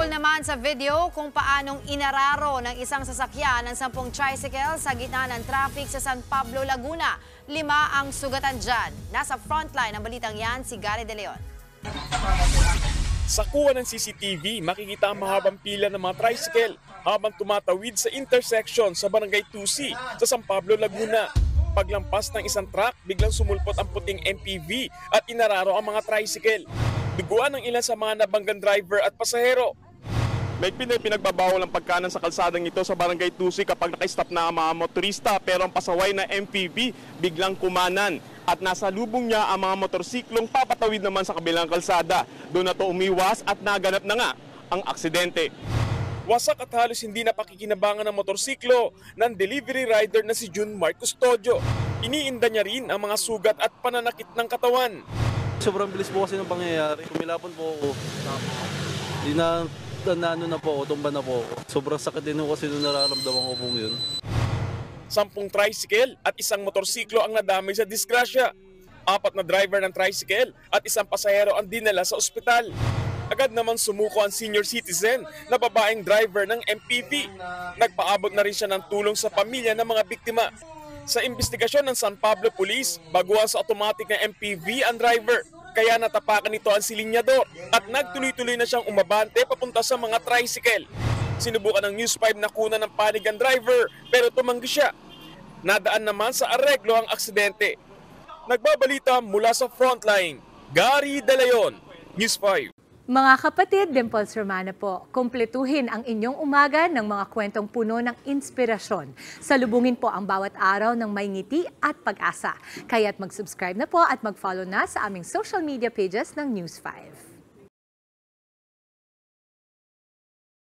Tungkol naman sa video kung paanong inararo ng isang sasakyan ng 10 tricycle sa gitna ng traffic sa San Pablo, Laguna. 5 ang sugatan dyan. Nasa frontline ng balitang yan si Gary De Leon. Sa kuha ng CCTV, makikita ang mahabang pila ng mga tricycle habang tumatawid sa intersection sa Barangay Tusi sa San Pablo, Laguna. Paglampas ng isang truck, biglang sumulpot ang puting MPV at inararo ang mga tricycle. Duguan ng ilan sa mga nabanggang driver at pasahero. May pinagbabawal ang pagkanan sa kalsadang ito sa Barangay Tusi kapag nakistop na ang mga motorista, pero ang pasaway na MPV biglang kumanan at nasa lubong niya ang mga motorsiklong papatawid naman sa kabilang kalsada. Doon na to umiwas at naganap na nga ang aksidente. Wasak at halos hindi napakikinabangan ng motorsiklo ng delivery rider na si June Mark Custodio. Iniinda niya rin ang mga sugat at pananakit ng katawan. Sobrang bilis po kasi ng pangyayari. Kumilapon po ako. Nano na po ako, tumba na po ako. Sobrang sakit din kasi nung nararamdaman ko po yun. 10 tricycle at isang motorsiklo ang nadamay sa disgrasya. 4 na driver ng tricycle at isang pasahero ang dinala sa ospital. Agad naman sumuko ang senior citizen na babaeng driver ng MPV. Nagpaabot na rin siya ng tulong sa pamilya ng mga biktima. Sa investigasyon ng San Pablo Police, baguhan sa automatic na MPV ang driver. Kaya natapakan nito ang silinyador at nagtuloy-tuloy na siyang umabante papunta sa mga tricycle. Sinubukan ng News 5 na kuna ng panig ang driver pero tumanggi siya. Nadaan naman sa areglo ang aksidente. Nagbabalita mula sa frontline, Gary De Leon, News 5. Mga kapatid, Dimples Romana po, kumpletuhin ang inyong umaga ng mga kwentong puno ng inspirasyon. Salubungin po ang bawat araw ng may ngiti at pag-asa. Kaya't mag-subscribe na po at mag-follow na sa aming social media pages ng News 5.